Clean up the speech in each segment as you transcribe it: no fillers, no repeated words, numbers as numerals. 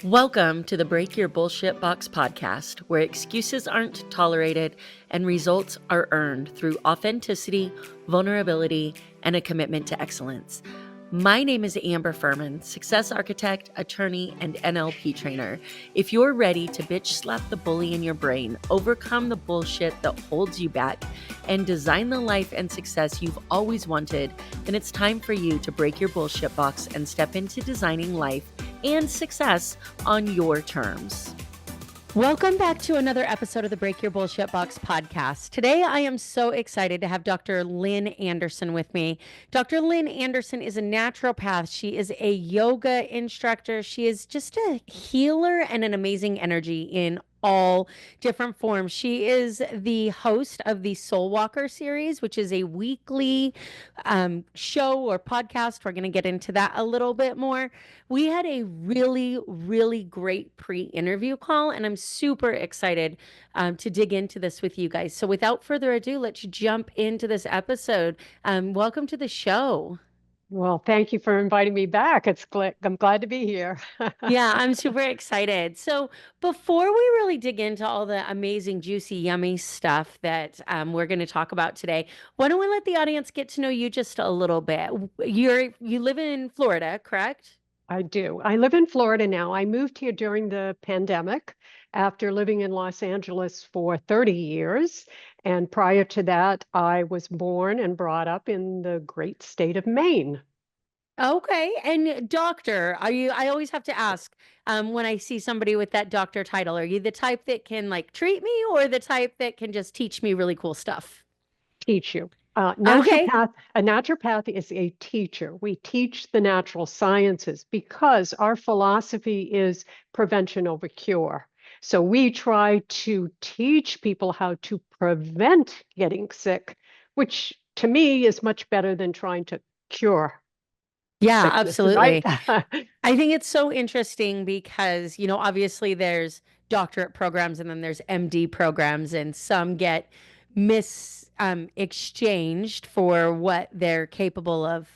Welcome to the Break Your Bullshit Box podcast, where excuses aren't tolerated and results are earned through authenticity, vulnerability, and a commitment to excellence. My name is Amber Fuhriman, success architect, attorney, and NLP trainer. If you're ready to bitch slap the bully in your brain, overcome the bullshit that holds you back, and design the life and success you've always wanted, then it's time for you to break your bullshit box and step into designing life and success on your terms. Welcome back to another episode of the Break Your Bullshit Box podcast. Today, I am so excited to have Dr. Lynn Anderson with me. Dr. Lynn Anderson is a naturopath. She is a yoga instructor. She is just a healer and an amazing energy in all different forms. She is the host of the Soul Walker series, which is a weekly show or podcast. We're going to get into that a little bit more. We had a really great pre-interview call, and I'm super excited to dig into this with you guys. So without further ado, let's jump into this episode. Welcome to the show. Well, thank you for inviting me back. I'm glad to be here. Yeah, I'm super excited. So before we really dig into all the amazing, juicy, yummy stuff that we're going to talk about today, why don't we let the audience get to know you just a little bit? You live in Florida, correct? I do. I live in Florida now. I moved here during the pandemic after living in Los Angeles for 30 years. And prior to that, I was born and brought up in the great state of Maine. Okay. And doctor, are you, I always have to ask, when I see somebody with that doctor title, are you the type that can like treat me or the type that can just teach me really cool stuff? Teach you. Okay. A naturopath is a teacher. We teach the natural sciences because our philosophy is prevention over cure. So we try to teach people how to prevent getting sick, which to me is much better than trying to cure Yeah, sickness, right? absolutely. I think it's so interesting because, obviously there's doctorate programs and then there's MD programs, and some get exchanged for what they're capable of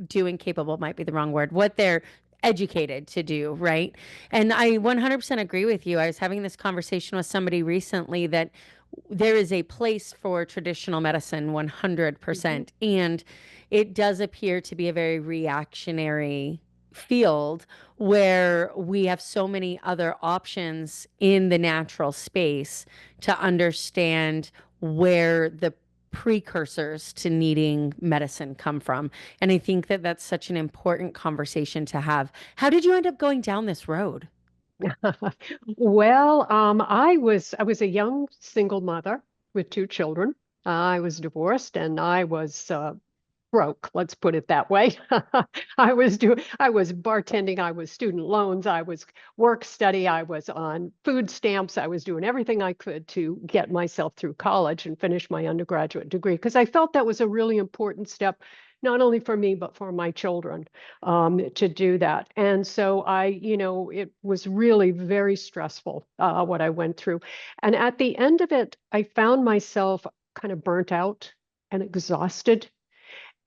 doing. Capable might be the wrong word, what they're educated to do, right? And I 100% agree with you. I was having this conversation with somebody recently that there is a place for traditional medicine 100%. And it does appear to be a very reactionary field where we have so many other options in the natural space to understand where the precursors to needing medicine come from. And I think that that's such an important conversation to have. How did you end up going down this road? Well, I was a young single mother with two children. I was divorced and I was broke, let's put it that way. I was bartending, I was student loans, I was work study, I was on food stamps, I was doing everything I could to get myself through college and finish my undergraduate degree because I felt that was a really important step, not only for me but for my children, to do that. And so it was really very stressful what I went through. And at the end of it, I found myself kind of burnt out and exhausted,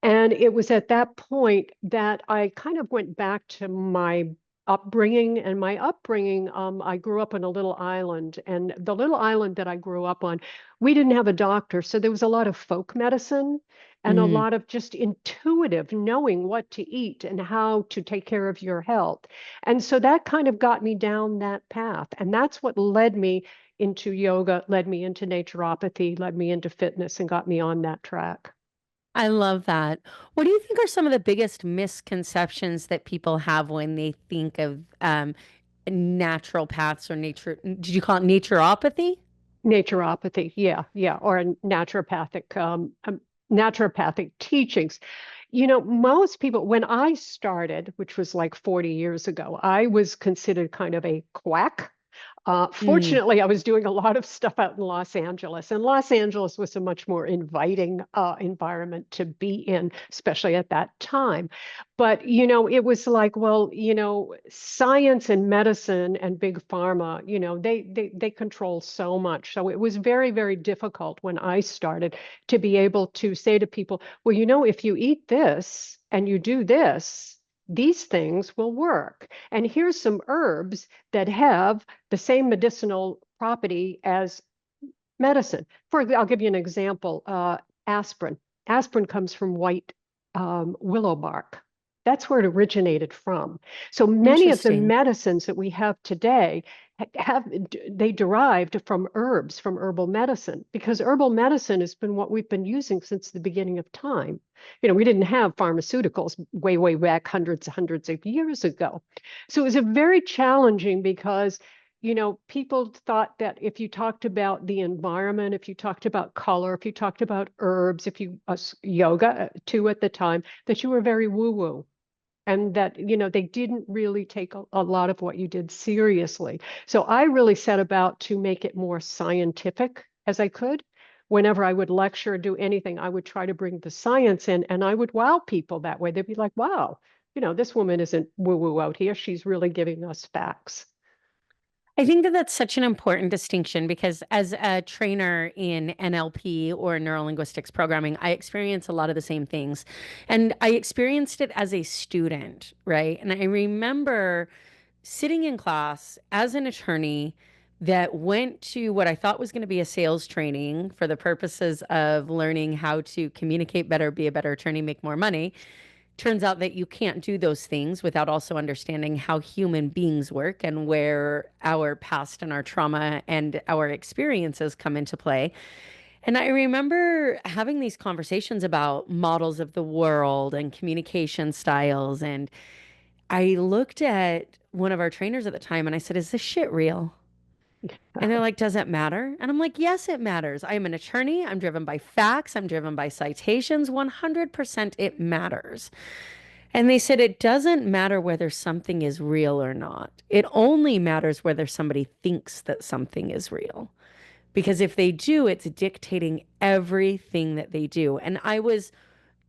and it was at that point that I kind of went back to my upbringing. And my upbringing, I grew up on a little island. And the little island that I grew up on, we didn't have a doctor. So there was a lot of folk medicine and a Mm. lot of just intuitive knowing what to eat and how to take care of your health. And so that kind of got me down that path. And that's what led me into yoga, led me into naturopathy, led me into fitness, and got me on that track. I love that. What do you think are some of the biggest misconceptions that people have when they think of natural paths or nature? Did you call it naturopathy? Naturopathy, yeah, yeah, or naturopathic teachings. Most people, when I started, which was like 40 years ago, I was considered kind of a quack. Mm. Fortunately, I was doing a lot of stuff out in Los Angeles, and Los Angeles was a much more inviting environment to be in, especially at that time. But, it was like, well, science and medicine and big pharma, they control so much. So it was very difficult when I started to be able to say to people, well, if you eat this and you do this, these things will work. And here's some herbs that have the same medicinal property as medicine. I'll give you an example. Aspirin. Aspirin comes from white willow bark. That's where it originated from. So many of the Interesting. medicines that we have today they derived from herbs, from herbal medicine, because herbal medicine has been what we've been using since the beginning of time. We didn't have pharmaceuticals way back hundreds of years ago. So it was a very challenging because people thought that if you talked about the environment, if you talked about color, if you talked about herbs, if you yoga too at the time, that you were very woo-woo. And that, they didn't really take a lot of what you did seriously. So I really set about to make it more scientific as I could. Whenever I would lecture or do anything, I would try to bring the science in, and I would wow people that way. They'd be like, wow, this woman isn't woo-woo out here. She's really giving us facts. I think that that's such an important distinction because as a trainer in NLP or neurolinguistics programming, I experience a lot of the same things. And I experienced it as a student, right? And I remember sitting in class as an attorney that went to what I thought was going to be a sales training for the purposes of learning how to communicate better, be a better attorney, make more money. Turns out that you can't do those things without also understanding how human beings work and where our past and our trauma and our experiences come into play. And I remember having these conversations about models of the world and communication styles. And I looked at one of our trainers at the time and I said, "Is this shit real?" And they're like, "Does it matter?" And I'm like, "Yes, it matters. I am an attorney. I'm driven by facts. I'm driven by citations. 100% it matters." And they said it doesn't matter whether something is real or not. It only matters whether somebody thinks that something is real. Because if they do, it's dictating everything that they do. And I was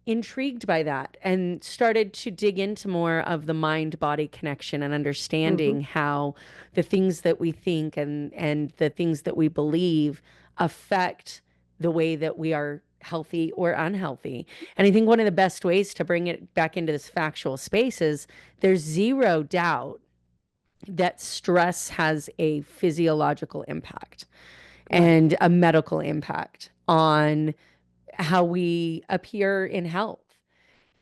intrigued by that and started to dig into more of the mind body connection and Hmm. understanding how the things that we think and the things that we believe affect the way that we are healthy or unhealthy. And I think one of the best ways to bring it back into this factual space is there's zero doubt that stress has a physiological impact Right. and a medical impact on how we appear in health.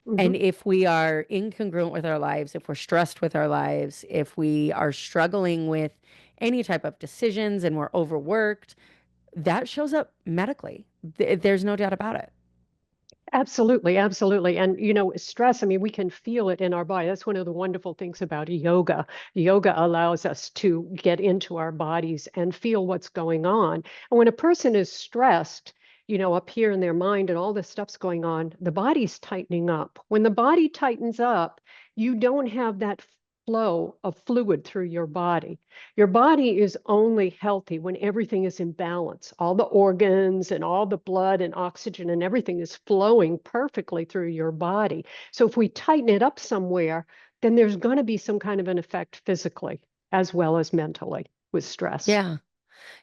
Hmm. And if we are incongruent with our lives, if we're stressed with our lives, if we are struggling with any type of decisions and we're overworked, that shows up medically. There's no doubt about it. Absolutely, absolutely. And stress, I mean, we can feel it in our body. That's one of the wonderful things about yoga. Yoga allows us to get into our bodies and feel what's going on. And when a person is stressed, up here in their mind and all this stuff's going on, the body's tightening up. When the body tightens up, you don't have that flow of fluid through your body. Your body is only healthy when everything is in balance. All the organs and all the blood and oxygen and everything is flowing perfectly through your body. So if we tighten it up somewhere, then there's going to be some kind of an effect physically as well as mentally with stress. Yeah.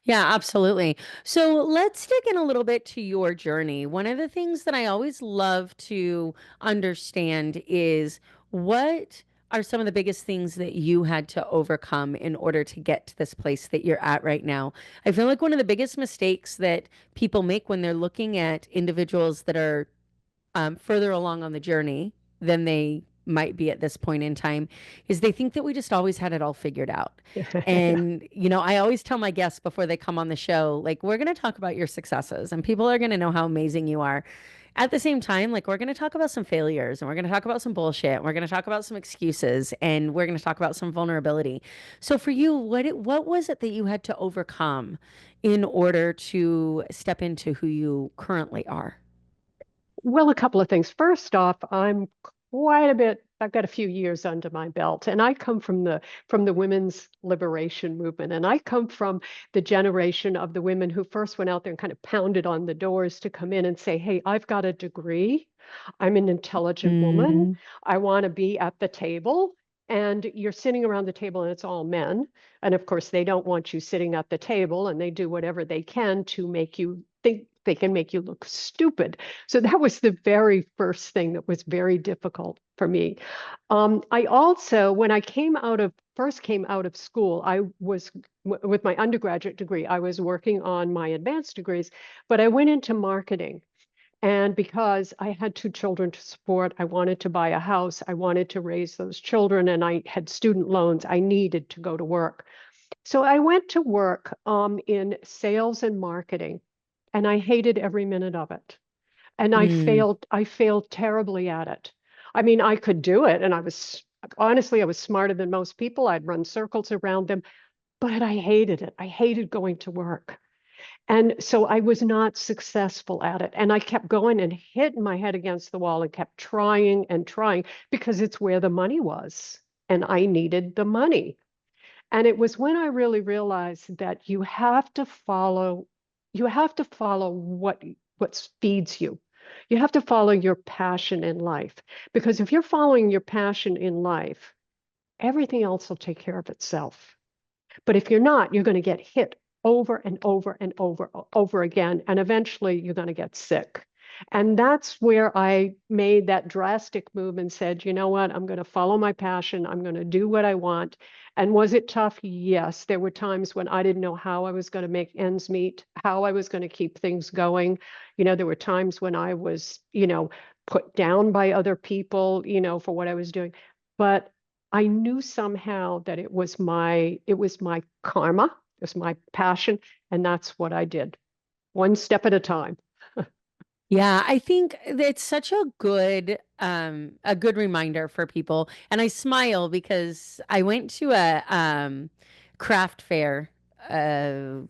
Yeah, absolutely. So let's dig in a little bit to your journey. One of the things that I always love to understand is what are some of the biggest things that you had to overcome in order to get to this place that you're at right now? I feel like one of the biggest mistakes that people make when they're looking at individuals that are further along on the journey than they might be at this point in time is they think that we just always had it all figured out. Yeah. And, I always tell my guests before they come on the show, like, we're going to talk about your successes and people are going to know how amazing you are. At the same time, like, we're going to talk about some failures and we're going to talk about some bullshit. And we're going to talk about some excuses and we're going to talk about some vulnerability. So for you, what was it that you had to overcome in order to step into who you currently are? Well, a couple of things. First off, I've got a few years under my belt, and I come from the women's liberation movement, and I come from the generation of the women who first went out there and kind of pounded on the doors to come in and say, "Hey, I've got a degree. I'm an intelligent woman. Mm, I want to be at the table." And you're sitting around the table and it's all men. And of course, they don't want you sitting at the table and they do whatever they can to make you think They can make you look stupid. So that was the very first thing that was very difficult for me. I also, when I first came out of school, I was with my undergraduate degree, I was working on my advanced degrees, but I went into marketing. And because I had two children to support, I wanted to buy a house, I wanted to raise those children, and I had student loans. I needed to go to work. So I went to work in sales and marketing, and I hated every minute of it. And Mm. I failed terribly at it. I mean, I could do it, and honestly, I was smarter than most people. I'd run circles around them, but I hated it. I hated going to work. And so I was not successful at it. And I kept going and hitting my head against the wall and kept trying and trying because it's where the money was. And I needed the money. And it was when I really realized that you have to follow what feeds you. You have to follow your passion in life. Because if you're following your passion in life, everything else will take care of itself. But if you're not, you're going to get hit over and over and over again. And eventually you're going to get sick. And that's where I made that drastic move and said, you know what? I'm going to follow my passion. I'm going to do what I want. And was it tough? Yes. There were times when I didn't know how I was going to make ends meet, how I was going to keep things going. There were times when I was, put down by other people, for what I was doing. But I knew somehow that it was my karma, it was my passion, and that's what I did, one step at a time. Yeah, I think it's such a good reminder for people. And I smile because I went to a craft fair uh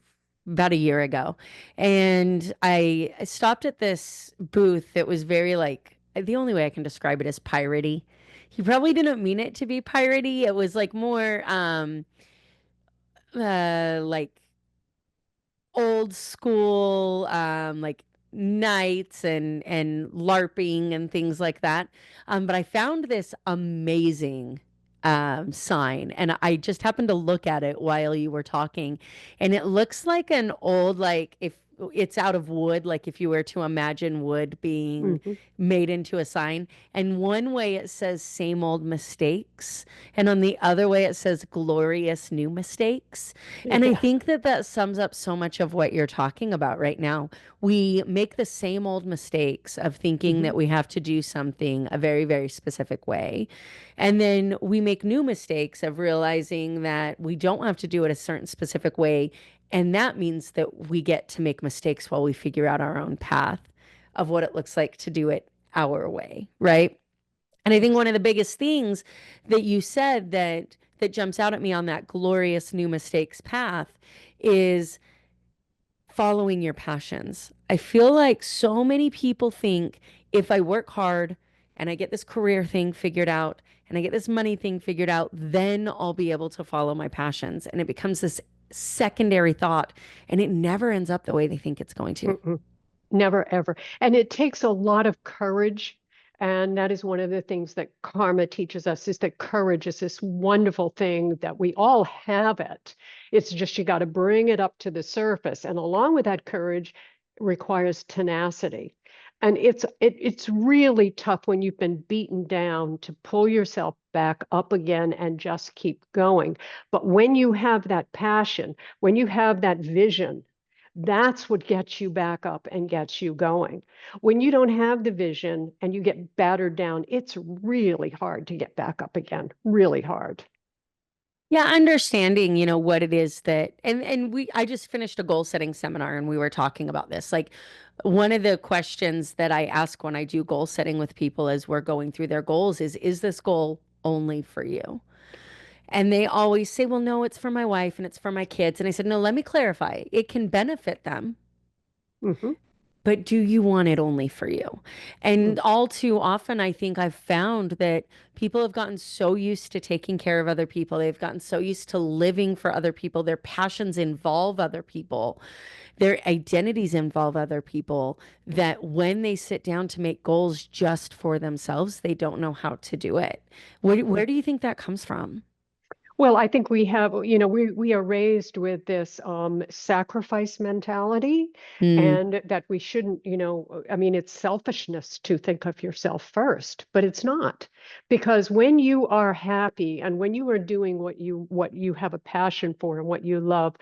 about a year ago, and I stopped at this booth that was very like, the only way I can describe it is piratey. He probably didn't mean it to be piratey. It was like more like old school, like nights and LARPing and things like that. But I found this amazing sign, and I just happened to look at it while you were talking, and it looks like an old, like, if it's out of wood, like if you were to imagine wood being Hmm. made into a sign. And one way it says same old mistakes, and on the other way it says glorious new mistakes. And I Yeah. think that that sums up so much of what you're talking about right now. We make the same old mistakes of thinking Hmm. that we have to do something a very, very specific way. And then we make new mistakes of realizing that we don't have to do it a certain specific way. And that means that we get to make mistakes while we figure out our own path of what it looks like to do it our way, right? And I think Yes. one of the biggest things that you said that jumps out at me on that glorious new mistakes path is following your passions. I feel like so many people think, if I work hard and I get this career thing figured out and I get this money thing figured out, then I'll be able to follow my passions. And it becomes this secondary thought, and it never ends up the way they think it's going to. Mm-mm. Never, ever. And it takes a lot of courage. And that is one of the things that karma teaches us, is that courage is this wonderful thing that we all have it. It's just you got to bring it up to the surface. And along with that courage requires tenacity. And it's really tough when you've been beaten down to pull yourself back up again and just keep going. But when you have that passion, when you have that vision, that's what gets you back up and gets you going. When you don't have the vision and you get battered down, it's really hard to get back up again, really hard. Yeah, understanding, what it is that, and I just finished a goal setting seminar and we were talking about this. Like, one of the questions that I ask when I do goal setting with people as we're going through their goals is this goal only for you? And they always say, well, no, it's for my wife and it's for my kids. And I said, no, let me clarify. It can benefit them, Hmm. but do you want it only for you? And all too often, I think I've found that people have gotten so used to taking care of other people. They've gotten so used to living for other people. Their passions involve other people. Their identities involve other people, that when they sit down to make goals just for themselves, they don't know how to do it. Where do you think that comes from? Well, I think we have, we are raised with this sacrifice mentality, Mm. and that we shouldn't, I mean, it's selfishness to think of yourself first, but it's not. Because when you are happy and when you are doing what you have a passion for and what you love,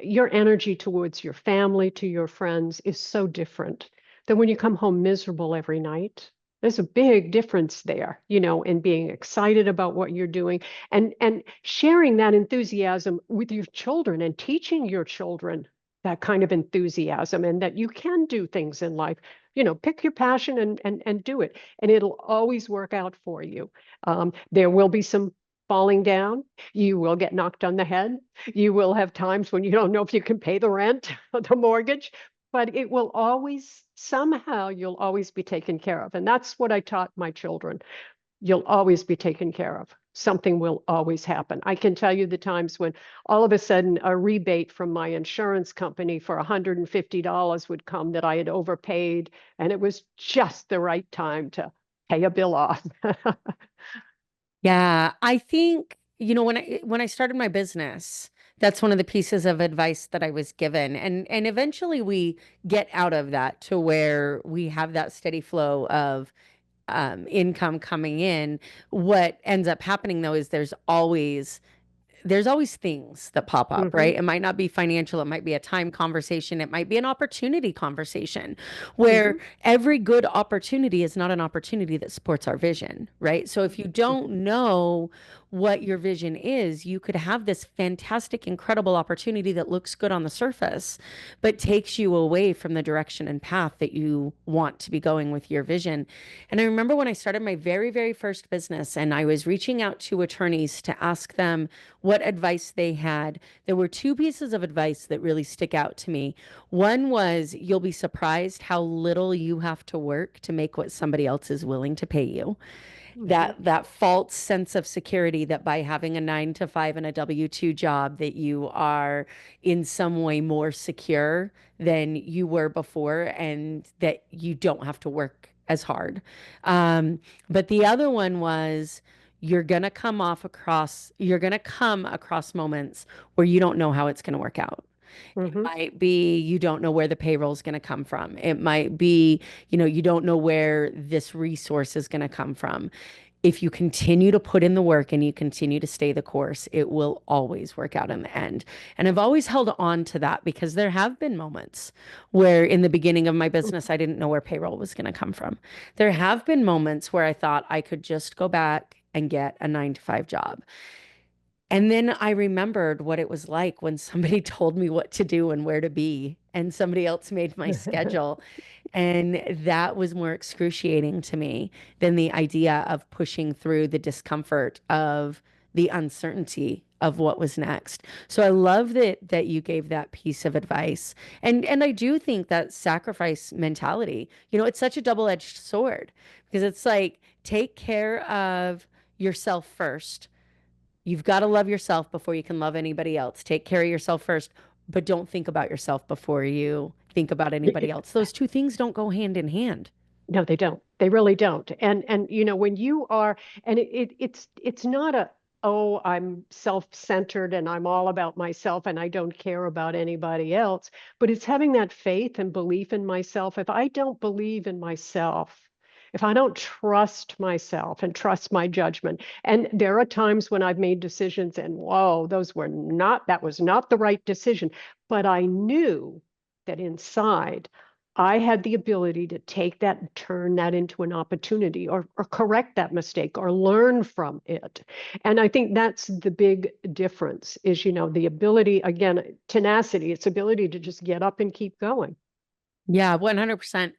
your energy towards your family, to your friends is so different than when you come home miserable every night. There's a big difference there, in being excited about what you're doing and sharing that enthusiasm with your children and teaching your children that kind of enthusiasm and that you can do things in life. Pick your passion and do it, and it'll always work out for you. There will be some falling down. You will get knocked on the head. You will have times when you don't know if you can pay the rent or the mortgage, but it will always, somehow, you'll always be taken care of. And that's what I taught my children. You'll always be taken care of. Something will always happen. I can tell you the times when all of a sudden a rebate from my insurance company for $150 would come that I had overpaid, and it was just the right time to pay a bill off. Yeah, I think, when I started my business, that's one of the pieces of advice that I was given. And eventually we get out of that to where we have that steady flow of income coming in. What ends up happening though is there's always things that pop up, Hmm. right? It might not be financial, it might be a time conversation, it might be an opportunity conversation where Hmm. every good opportunity is not an opportunity that supports our vision, right? So if you don't Hmm. know what your vision is, you could have this fantastic, incredible opportunity that looks good on the surface, but takes you away from the direction and path that you want to be going with your vision. And I remember when I started my very, very first business and I was reaching out to attorneys to ask them what advice they had. There were two pieces of advice that really stick out to me. One was you'll be surprised how little you have to work to make what somebody else is willing to pay you. Hmm. That false sense of security that by having a 9 to 5 and a W-2 job that you are in some way more secure than you were before and that you don't have to work as hard. But the other one was you're gonna come across moments where you don't know how it's gonna work out. Hmm. Might be you don't know where the payroll is going to come from. It might be, you don't know where this resource is going to come from. If you continue to put in the work and you continue to stay the course, it will always work out in the end. And I've always held on to that because there have been moments where in the beginning of my business, I didn't know where payroll was going to come from. There have been moments where I thought I could just go back and get a 9 to 5 job. And then I remembered what it was like when somebody told me what to do and where to be, and somebody else made my schedule. And that was more excruciating to me than the idea of pushing through the discomfort of the uncertainty of what was next. So I love that you gave that piece of advice. And I do think that sacrifice mentality, it's such a double-edged sword because it's like take care of yourself first. You've got to love yourself before you can love anybody else. Take care of yourself first, but don't think about yourself before you think about anybody else. Those two things don't go hand in hand. No, they don't. They really don't. And when you are, and it's not a, oh, I'm self-centered and I'm all about myself and I don't care about anybody else, but it's having that faith and belief in myself. If I don't believe in myself, if I don't trust myself and trust my judgment, and there are times when I've made decisions and whoa, that was not the right decision, but I knew that inside I had the ability to take that and turn that into an opportunity or correct that mistake or learn from it. And I think that's the big difference is, the ability, again, tenacity, it's ability to just get up and keep going. Yeah, 100%.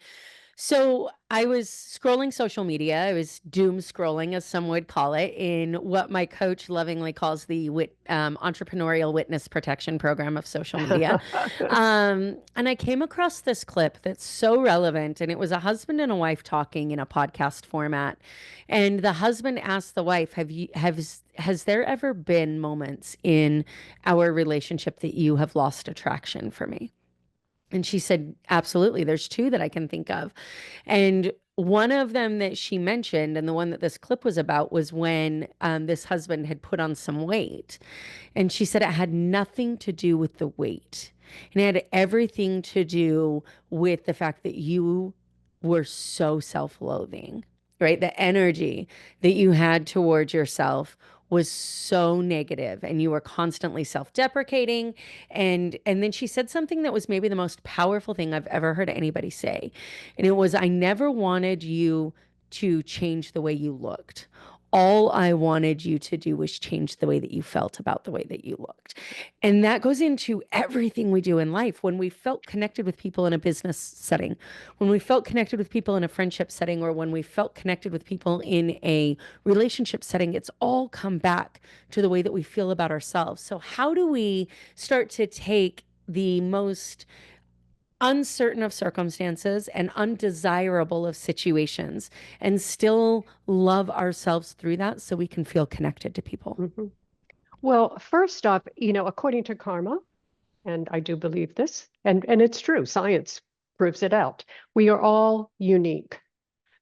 So I was scrolling social media. I was doom scrolling, as some would call it, in what my coach lovingly calls the entrepreneurial witness protection program of social media. And I came across this clip that's so relevant, and it was a husband and a wife talking in a podcast format. And the husband asked the wife, has there ever been moments in our relationship that you have lost attraction for me? And she said, absolutely. There's two that I can think of. And one of them that she mentioned, and the one that this clip was about, was when this husband had put on some weight. And she said it had nothing to do with the weight. And it had everything to do with the fact that you were so self loathing, right? The energy that you had towards yourself was so negative and you were constantly self-deprecating, and then she said something that was maybe the most powerful thing I've ever heard anybody say, and it was, I never wanted you to change the way you looked. All I wanted you to do was change the way that you felt about the way that you looked. And that goes into everything we do in life. When we felt connected with people in a business setting, when we felt connected with people in a friendship setting, or when we felt connected with people in a relationship setting, it's all come back to the way that we feel about ourselves. So, how do we start to take the most uncertain of circumstances and undesirable of situations and still love ourselves through that so we can feel connected to people? Mhm. Well, first off, according to karma, and I do believe this, and it's true, science proves it out. We are all unique.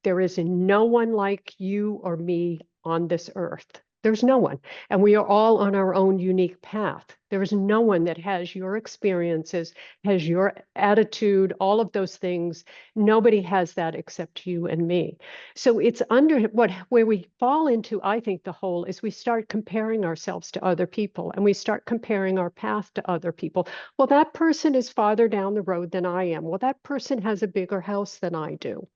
There is no one like you or me on this earth. There's no one. And we are all on our own unique path. There is no one that has your experiences, has your attitude, all of those things. Nobody has that except you and me. So it's under where we fall into, I think, the hole is we start comparing ourselves to other people and we start comparing our path to other people. Well, that person is farther down the road than I am. Well, that person has a bigger house than I do.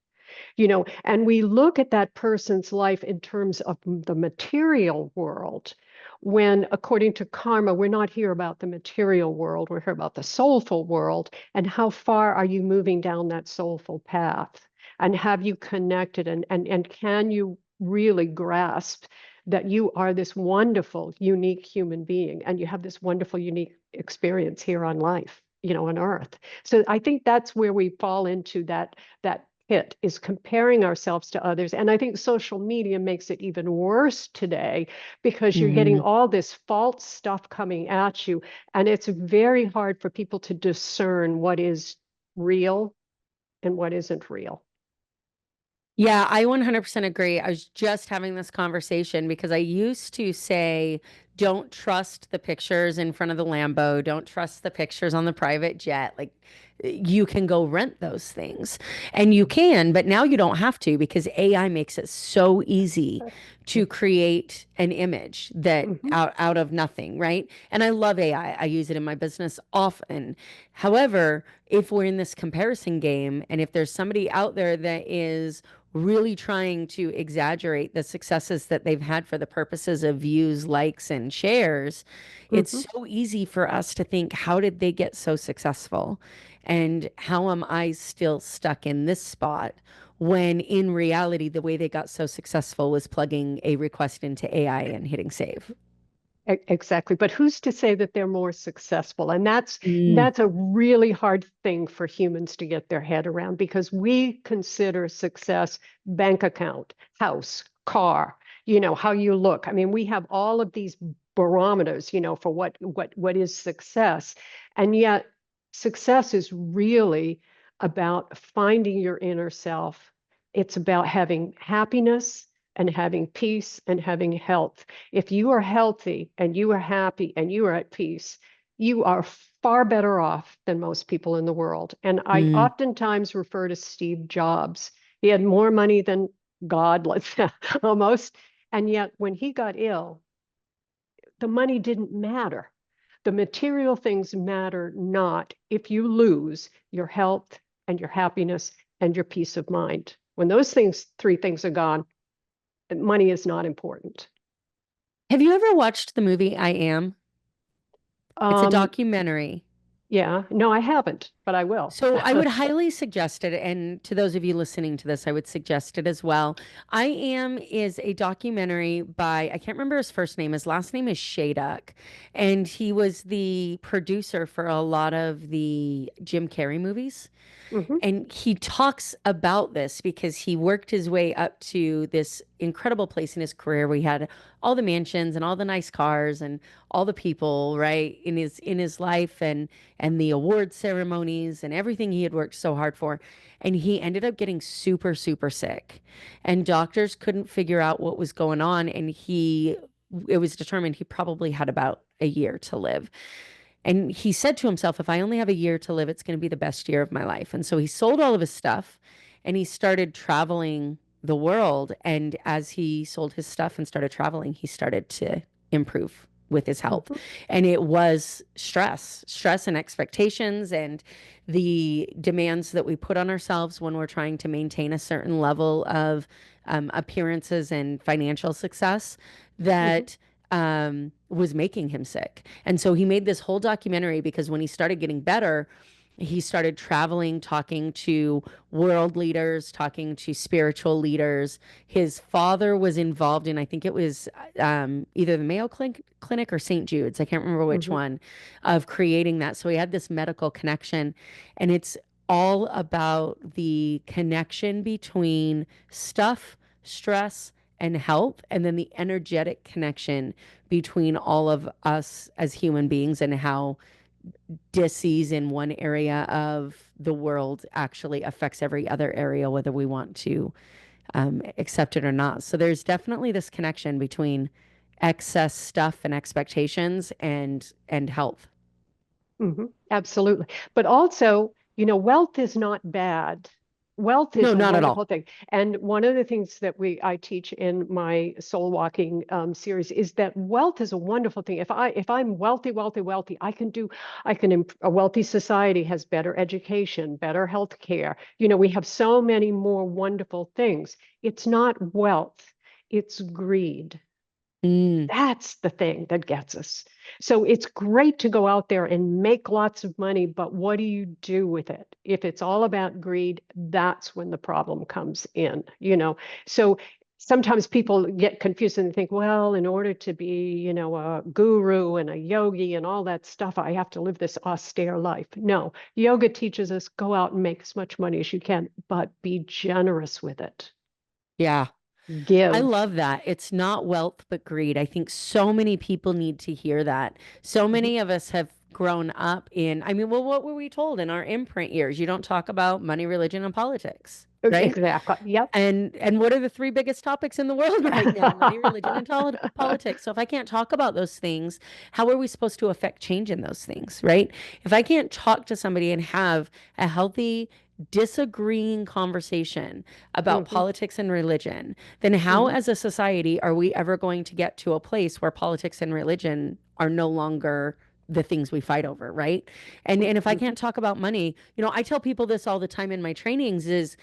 And we look at that person's life in terms of the material world, when, according to karma, we're not here about the material world, we're here about the soulful world. And how far are you moving down that soulful path? And have you connected, and can you really grasp that you are this wonderful, unique human being, and you have this wonderful, unique experience here on life, on Earth? So I think that's where we fall into that pit, is comparing ourselves to others. And I think social media makes it even worse today, because you're getting Mm-hmm. all this false stuff coming at you. And it's very hard for people to discern what is real and what isn't real. Yeah, I 100% agree. I was just having this conversation because I used to say, don't trust the pictures in front of the Lambo, don't trust the pictures on the private jet. Like, you can go rent those things and you can, but now you don't have to because AI makes it so easy to create an image that Mhm. out of nothing, right? And I love AI. I use it in my business often. However, if we're in this comparison game and if there's somebody out there that is really trying to exaggerate the successes that they've had for the purposes of views, likes, and shares, Mhm. it's so easy for us to think, how did they get so successful? And how am I still stuck in this spot? When in reality, the way they got so successful was plugging a request into AI and hitting save. Exactly. But who's to say that they're more successful? And that's Mm. that's a really hard thing for humans to get their head around, because we consider success bank account, house, car, how you look. I mean, we have all of these barometers, for what is success. And yet success is really about finding your inner self. It's about having happiness and having peace and having health. If you are healthy and you are happy and you are at peace, you are far better off than most people in the world. And I Mm. oftentimes refer to Steve Jobs. He had more money than God, let's say, almost. And yet, when he got ill, the money didn't matter. The material things matter not if you lose your health and your happiness and your peace of mind. When those three things are gone, money is not important. Have you ever watched the movie I Am? It's a Um, documentary. Yeah, no, I haven't, but I will. So I would highly suggest it. And to those of you listening to this, I would suggest it as well. I Am is a documentary by, I can't remember his first name. His last name is Shayduck. And he was the producer for a lot of the Jim Carrey movies. Hmm. And he talks about this because he worked his way up to this incredible place in his career. We had all the mansions and all the nice cars and all the people, right, in his life, and the award ceremonies and everything he had worked so hard for. And he ended up getting super, super sick. And doctors couldn't figure out what was going on. And it was determined he probably had about a year to live. And he said to himself, if I only have a year to live, it's going to be the best year of my life. And so he sold all of his stuff and he started traveling the world. And as he sold his stuff and started traveling, he started to improve with his health. Mhm. And it was stress and expectations and the demands that we put on ourselves when we're trying to maintain a certain level of appearances and financial success Mhm. that was making him sick. And so he made this whole documentary because when he started getting better, he started traveling, talking to world leaders, talking to spiritual leaders. His father was involved in, I think it was either the Clinic or St. Jude's, I can't remember which Mhm. one, of creating that. So he had this medical connection. And it's all about the connection between stuff, stress, and health, and then the energetic connection between all of us as human beings and how disease in one area of the world actually affects every other area, whether we want to accept it or not. So there's definitely this connection between excess stuff and expectations and health. Absolutely. But also, wealth is not bad. Wealth No, is a not at wonderful all. thing. And one of the things that I teach in my soul walking series is that wealth is a wonderful thing. If I'm wealthy, wealthy, wealthy, a wealthy society has better education, better health care. We have so many more wonderful things. It's not wealth, it's greed. Mm, That's the thing that gets us. So it's great to go out there and make lots of money, but what do you do with it? If it's all about greed, that's when the problem comes in. So sometimes people get confused and they think, well, in order to be, a guru and a yogi and all that stuff, I have to live this austere life. No, yoga teaches us go out and make as much money as you can, but be generous with it. yeah. I Give. love that. It's not wealth, but greed. I think so many people need to hear that. So Mhm. many of us have grown up in, I mean, well, what were we told in our imprint years? You don't talk about money, religion, and politics, right? Exactly. Yep. And what are the three biggest topics in the world right now? Money, religion, and politics. So if I can't talk about those things, how are we supposed to affect change in those things, right? If I can't talk to somebody and have a healthy, disagreeing conversation about hmm politics and religion, then how, hmm as a society, are we ever going to get to a place where politics and religion are no longer the things we fight over, right? And if I hmm can't talk about money, I tell people this all the time in my trainings is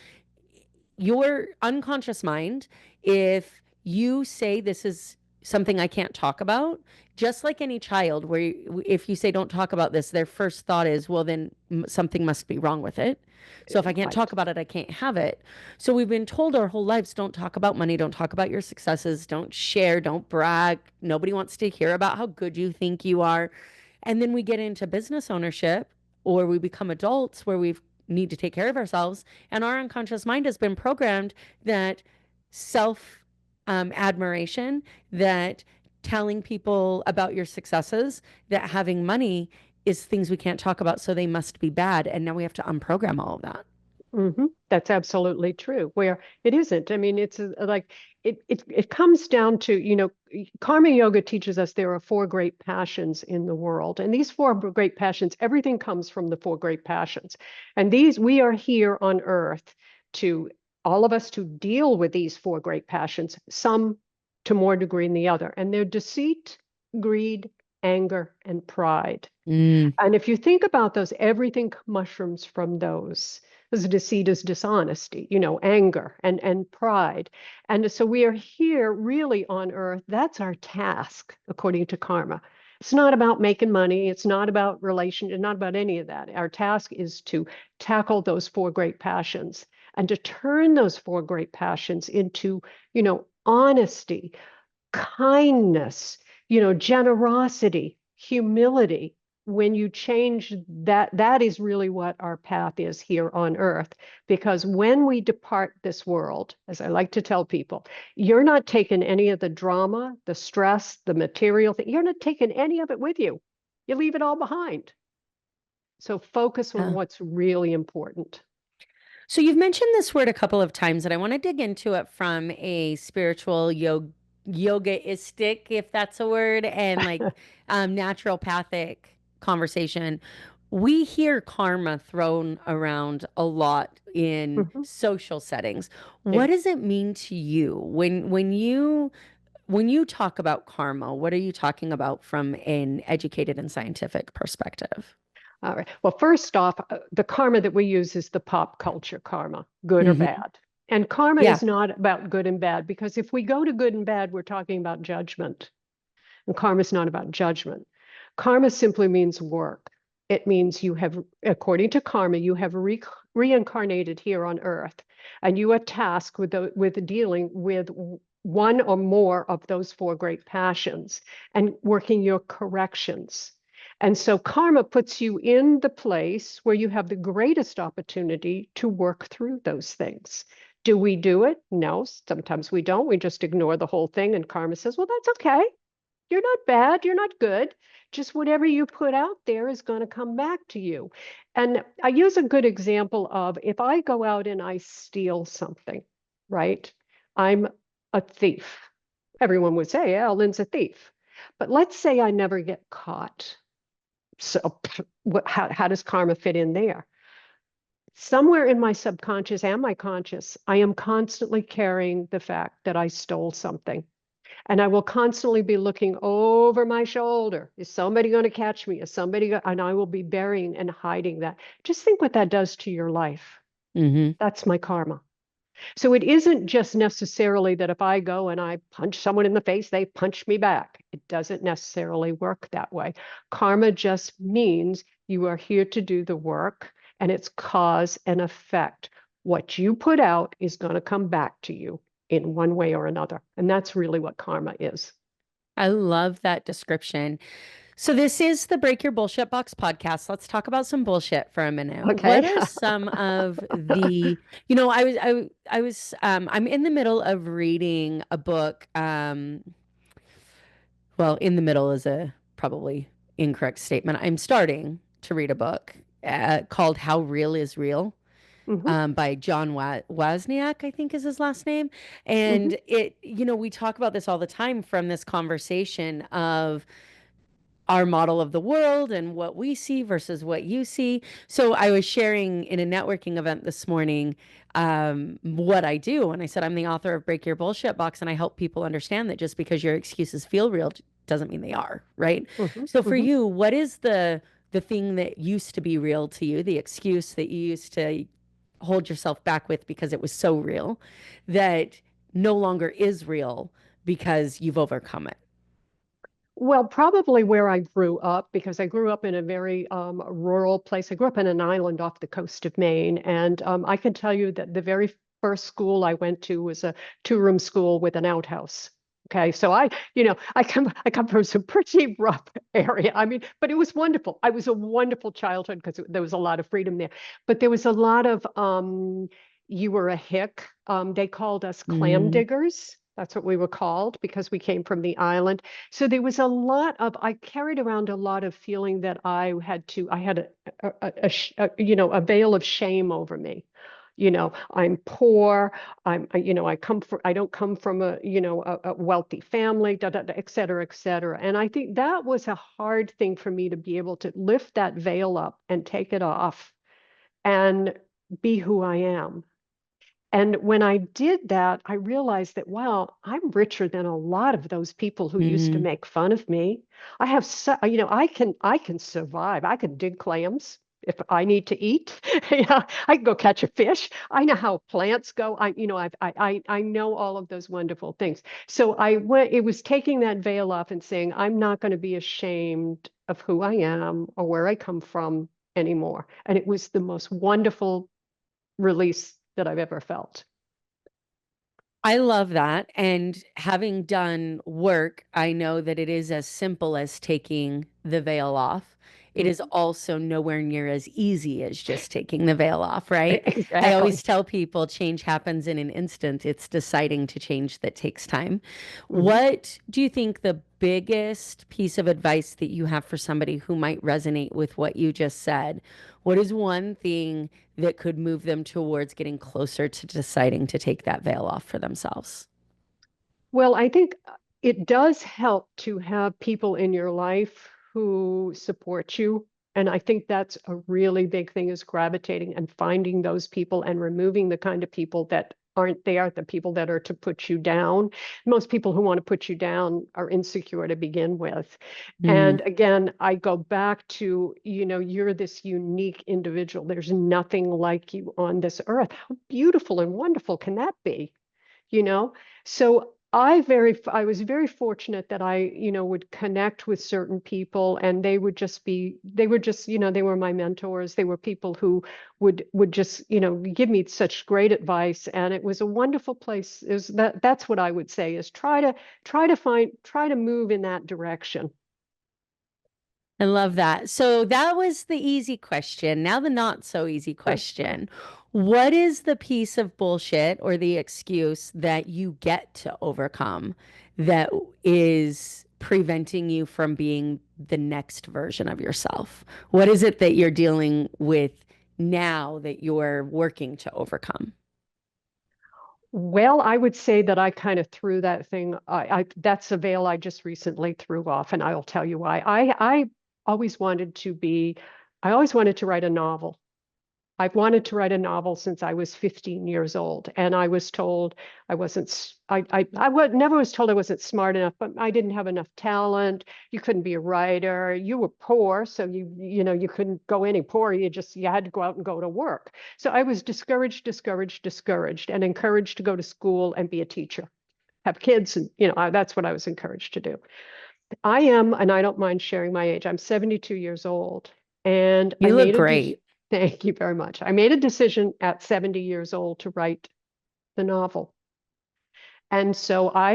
your unconscious mind, if you say this is something I can't talk about, just like any child, where if you say don't talk about this, their first thought is, well, then something must be wrong with it. So if I can't Right. talk about it, I can't have it. So we've been told our whole lives, don't talk about money, don't talk about your successes, don't share, don't brag. Nobody wants to hear about how good you think you are. And then we get into business ownership or we become adults where we need to take care of ourselves. And our unconscious mind has been programmed that self admiration, that telling people about your successes, that having money is things we can't talk about. So they must be bad. And now we have to unprogram all of that. That's absolutely true. Where it isn't. I mean, it's like it comes down to, karma yoga teaches us there are four great passions in the world. And these four great passions, everything comes from the four great passions. And we are here on earth to all of us to deal with these four great passions, some to more degree than the other. And they're deceit, greed, anger, and pride. Mm, And if you think about those, everything mushrooms from those. As deceit is dishonesty, anger and pride. And so we are here really on earth. That's our task, according to karma. It's not about making money. It's not about relation. It's not about any of that. Our task is to tackle those four great passions and to turn those four great passions into, honesty, kindness, generosity, humility. when you change that, that is really what our path is here on earth. Because when we depart this world, as I like to tell people, you're not taking any of the drama, the stress, the material thing. You're not taking any of it with you. You leave it all behind. So focus on Yeah. what's really important. So you've mentioned this word a couple of times, and I want to dig into it from a spiritual yogaistic, if that's a word, and like naturopathic conversation. We hear karma thrown around a lot in Mhm. social settings. What Yeah. does it mean to you when you talk about karma? What are you talking about from an educated and scientific perspective? All right. Well, first off, the karma that we use is the pop culture karma, good or Hmm. bad. And karma Yeah. is not about good and bad, because if we go to good and bad, we're talking about judgment. And karma is not about judgment. Karma simply means work. It means you have, according to karma, you have reincarnated here on earth, and you are tasked with dealing with one or more of those four great passions and working your corrections. And so karma puts you in the place where you have the greatest opportunity to work through those things. Do we do it? No, sometimes we don't. We just ignore the whole thing, and karma says, well, that's okay. You're not bad, you're not good. Just whatever you put out there is going to come back to you. And I use a good example of, if I go out and I steal something, right? I'm a thief. Everyone would say, yeah, Lynn's a thief. But let's say I never get caught. So how does karma fit in there? Somewhere in my subconscious and my conscious, I am constantly carrying the fact that I stole something. And I will constantly be looking over my shoulder. Is somebody going to catch me? Is somebody and I will be burying and hiding that. Just think what that does to your life. Hmm. That's my karma. So it isn't just necessarily that if I go and I punch someone in the face, they punch me back. It doesn't necessarily work that way. Karma just means you are here to do the work, and it's cause and effect. What you put out is going to come back to you in one way or another. And that's really what karma is. I love that description. So this is the Break Your Bullshit Box podcast. Let's talk about some bullshit for a minute. What Okay. are some of the, I'm in the middle of reading a book. Well, in the middle is a probably incorrect statement. I'm starting to read a book called How Real is Real. Hmm. By John Wozniak, I think is his last name. Hmm. And we talk about this all the time from this conversation of our model of the world and what we see versus what you see. So I was sharing in a networking event this morning what I do. And I said, I'm the author of Break Your Bullshit Box, and I help people understand that just because your excuses feel real doesn't mean they are, right? Hmm. So for Hmm. you, what is the thing that used to be real to you, the excuse that you used to hold yourself back with because it was so real, that no longer is real because you've overcome it? Well, probably where I grew up, because I grew up in a very rural place. I grew up in an island off the coast of Maine. And I can tell you that the very first school I went to was a two-room school with an outhouse. Okay, so I come from some pretty rough area. I mean, but it was wonderful. I was a wonderful childhood because there was a lot of freedom there. But there was a lot of you were a hick. They called us clam Mm, diggers. That's what we were called because we came from the island. So there was a lot of, I carried around a lot of feeling that I had a veil of shame over me. I'm poor. I don't come from a wealthy family, et cetera, et cetera. And I think that was a hard thing for me to be able to lift that veil up and take it off and be who I am. And when I did that, I realized that, wow, I'm richer than a lot of those people who used to mm. make fun of me. I have so, I can survive. I can dig clams if I need to eat. Yeah, I can go catch a fish. I know how plants go. I know all of those wonderful things. So it was taking that veil off and saying, I'm not going to be ashamed of who I am or where I come from anymore. And it was the most wonderful release that I've ever felt. I love that. And having done work, I know that it is as simple as taking the veil off. it is Mhm. also nowhere near as easy as just taking the veil off, right? I always Exactly. tell people change happens in an instant. It's deciding to change that takes time. Mhm. What do you think the biggest piece of advice that you have for somebody who might resonate with what you just said? What is one thing that could move them towards getting closer to deciding to take that veil off for themselves? Well, I think it does help to have people in your life who support you. And I think that's a really big thing is gravitating and finding those people and removing the kind of people that aren't there, the people that are to put you down. Most people who want to put you down are insecure to begin with. Mm. And again, I go back to, you're this unique individual. There's nothing like you on this earth. How beautiful and wonderful can that be? you know so I was very fortunate that I would connect with certain people, and they were just they were my mentors. They were people who would just give me such great advice, and it was a wonderful place. Is that's what I would say is try to move in that direction. I love that. So that was the easy question. Now, the not so easy question. What is the piece of bullshit or the excuse that you get to overcome that is preventing you from being the next version of yourself? What is it that you're dealing with now that you're working to overcome? Well, I would say that I kind of threw that thing. That's a veil I just recently threw off, and I'll tell you why. Always wanted to be, I always wanted to write a novel. I've wanted to write a novel since I was 15 years old, and I was told I wasn't. Never was told I wasn't smart enough, but I didn't have enough talent. You couldn't be a writer. You were poor, so you couldn't go any poorer. You had to go out and go to work. So I was discouraged, discouraged, discouraged, and encouraged to go to school and be a teacher, have kids, and that's what I was encouraged to do. I am, and I don't mind sharing my age. I'm 72 years old, and I You look made a de great. thank you very much. I made a decision at 70 years old to write the novel. And so I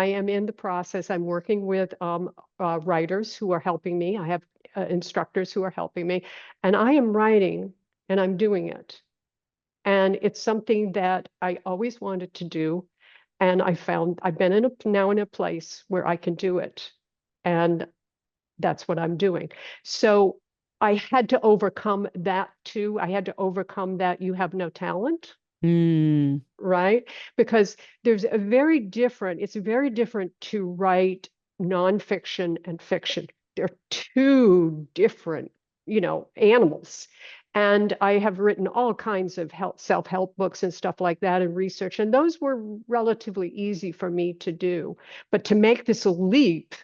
am in the process. I'm working with writers who are helping me. I have instructors who are helping me, and I am writing and I'm doing it. And it's something that I always wanted to do. And I've been now in a place where I can do it. And that's what I'm doing. So I had to overcome that too. I had to overcome that you have no talent, Mm. right? Because it's very different to write nonfiction and fiction. They're two different, animals. And I have written all kinds of self-help books and stuff like that and research, and those were relatively easy for me to do. But to make this a leap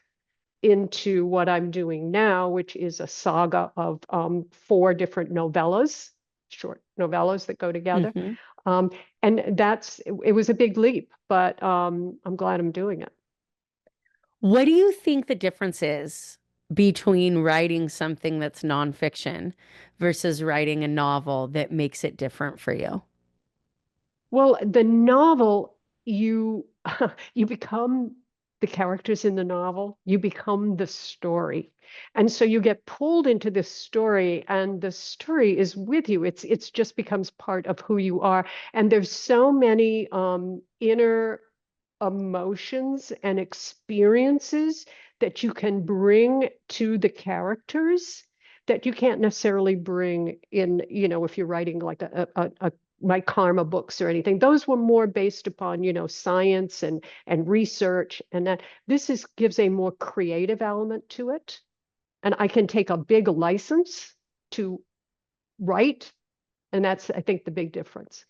into what I'm doing now, which is a saga of four different novellas, short novellas that go together. Hmm. Um, and it was a big leap, but I'm glad I'm doing it. What do you think the difference is between writing something that's nonfiction versus writing a novel that makes it different for you? Well, the novel, you you become the characters in the novel, you become the story. And so you get pulled into this story, and the story is with you. It's just becomes part of who you are. And there's so many inner emotions and experiences that you can bring to the characters that you can't necessarily bring in, if you're writing like my karma books or anything. Those were more based upon, science and research, and that this is gives a more creative element to it. And I can take a big license to write, and that's, I think, the big difference.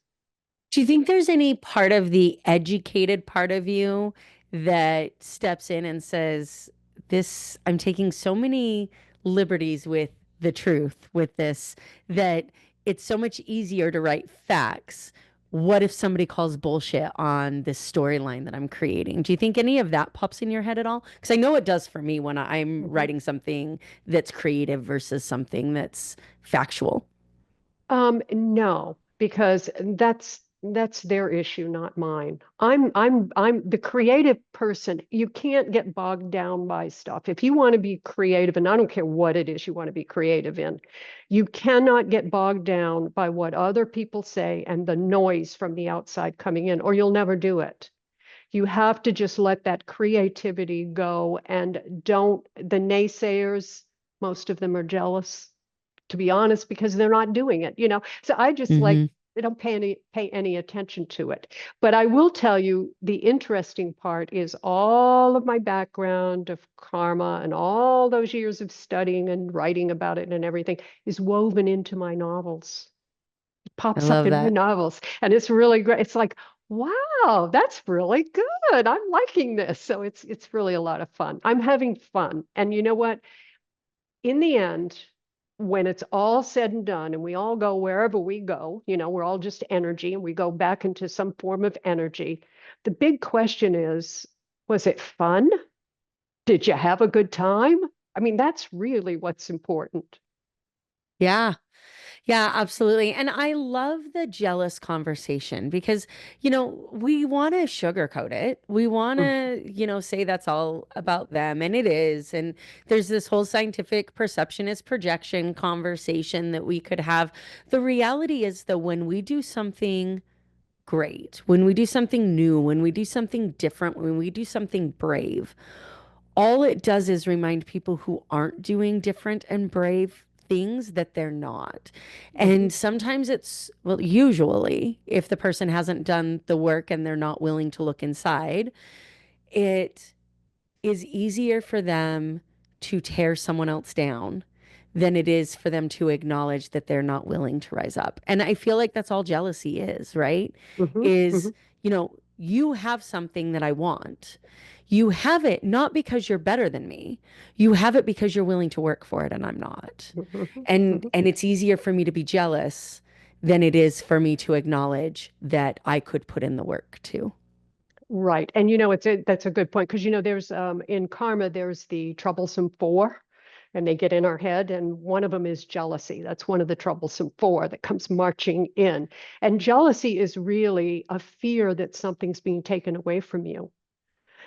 Do you think there's any part of the educated part of you that steps in and says, this, I'm taking so many liberties with the truth with this, that it's so much easier to write facts? What if somebody calls bullshit on this storyline that I'm creating? Do you think any of that pops in your head at all? Because I know it does for me when I'm Mhm. writing something that's creative versus something that's factual. No, because That's their issue, not mine. I'm the creative person. You can't get bogged down by stuff. If you want to be creative, and I don't care what it is you want to be creative in, you cannot get bogged down by what other people say and the noise from the outside coming in, or you'll never do it. You have to just let that creativity go and don't, the naysayers, most of them are jealous, to be honest, because they're not doing it, you know. So I just like, Hmm. I don't pay any attention to it. But I will tell you the interesting part is all of my background of karma and all those years of studying and writing about it and everything is woven into my novels. It I pops up love in my that. novels and it's really great. It's like, wow, that's really good. I'm liking this. So it's really a lot of fun. I'm having fun. And you know what? In the end, when it's all said and done and we all go wherever we go, you know, we're all just energy and we go back into some form of energy. The big question is, was it fun? Did you have a good time? I mean, that's really what's important. Yeah. Yeah, absolutely. And I love the jealous conversation because, we want to sugarcoat it. We want Mm, to, say that's all about them. And it is. And there's this whole scientific perceptionist projection conversation that we could have. The reality is, though, when we do something great, when we do something new, when we do something different, when we do something brave, all it does is remind people who aren't doing different and brave things that they're not. mhm, And sometimes it's, well, usually, if the person hasn't done the work and they're not willing to look inside, it is easier for them to tear someone else down than it is for them to acknowledge that they're not willing to rise up. And I feel like that's all jealousy is, right? mhm, Is, mhm, you have something that I want. You have it not because you're better than me. You have it because you're willing to work for it and I'm not. mhm, And mhm. and it's easier for me to be jealous than it is for me to acknowledge that I could put in the work too. Right. And you know, that's a good point because you know, there's in karma, there's the troublesome four, and they get in our head, and one of them is jealousy. That's one of the troublesome four that comes marching in. And jealousy is really a fear that something's being taken away from you.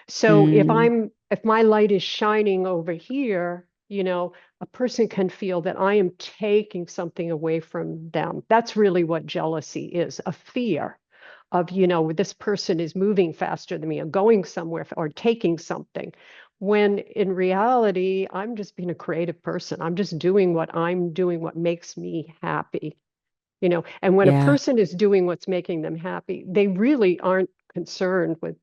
So Mm, if my light is shining over here, you know, a person can feel that I am taking something away from them. That's really what jealousy is, a fear of, you know, this person is moving faster than me or going somewhere or taking something. When in reality, I'm just being a creative person. I'm just doing what I'm doing, what makes me happy, you know. And when a yeah. person is doing what's making them happy, they really aren't concerned with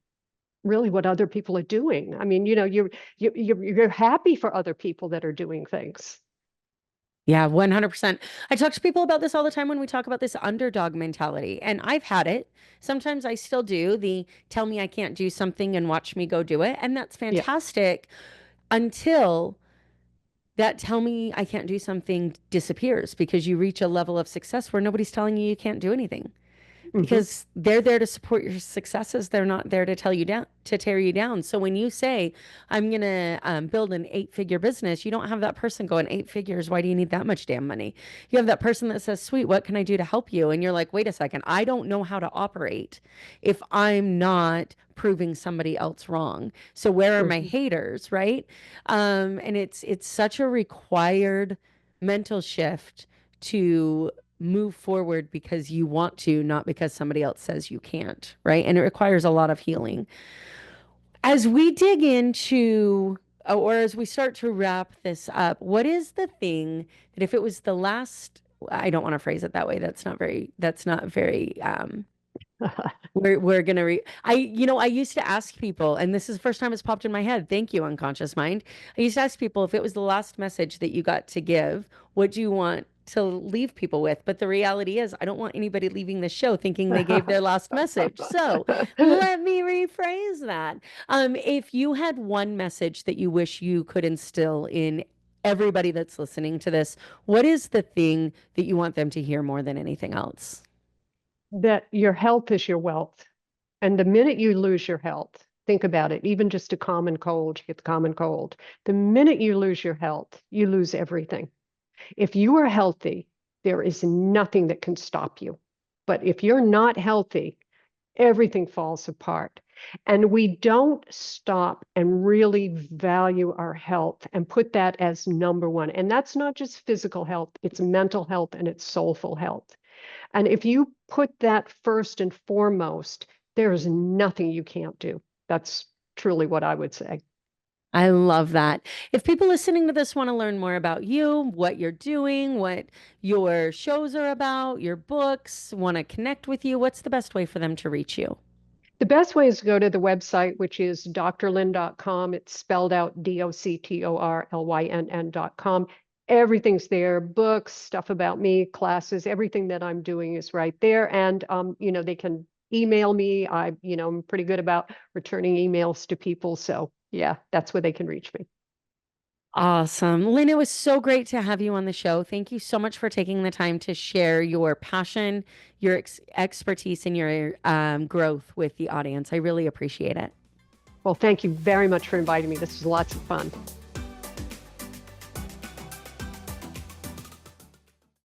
really what other people are doing. I mean, you know, you're happy for other people that are doing things. Yeah, 100%. I talk to people about this all the time when we talk about this underdog mentality, and I've had it. Sometimes I still do the tell me I can't do something and watch me go do it. And that's Yeah. fantastic until that tell me I can't do something disappears because you reach a level of success where nobody's telling you you can't do anything Hmm. because they're there to support your successes. They're not there to tell you down, to tear you down. So when you say, I'm going to build an 8-figure business, you don't have that person going, 8 figures. Why do you need that much damn money? You have that person that says, sweet, what can I do to help you? And you're like, wait a second, I don't know how to operate if I'm not proving somebody else wrong. So where are my Hmm. haters, right? And it's such a required mental shift to move forward because you want to, not because somebody else says you can't, right? And it requires a lot of healing. As we dig into, or as we start to wrap this up, what is the thing that if it was the last, I don't want to phrase it that way. That's not very, we're gonna I used to ask people, and this is the first time it's popped in my head. Thank you, unconscious mind. I used to ask people if it was the last message that you got to give, what do you want to leave people with? But the reality is, I don't want anybody leaving the show thinking they gave their last message. So let me rephrase that. If you had one message that you wish you could instill in everybody that's listening to this, what is the thing that you want them to hear more than anything else? That your health is your wealth. And the minute you lose your health, think about it, even just a common cold, you get the common cold. The minute you lose your health, you lose everything. If you are healthy, there is nothing that can stop you. But if you're not healthy, everything falls apart. And we don't stop and really value our health and put that as number one. And that's not just physical health, it's mental health and it's soulful health. And if you put that first and foremost, there is nothing you can't do. That's truly what I would say. I love that. If people listening to this want to learn more about you, what you're doing, what your shows are about, your books, want to connect with you, what's the best way for them to reach you? The best way is to go to the website, which is drlynn.com. It's spelled out DOCTORLYNN.com. Everything's there, books, stuff about me, classes, everything that I'm doing is right there. And, they can email me. I'm pretty good about returning emails to people. So yeah, that's where they can reach me. Awesome. Lynn, it was so great to have you on the show. Thank you so much for taking the time to share your passion, your expertise, and your growth with the audience. I really appreciate it. Well, thank you very much for inviting me. This was lots of fun.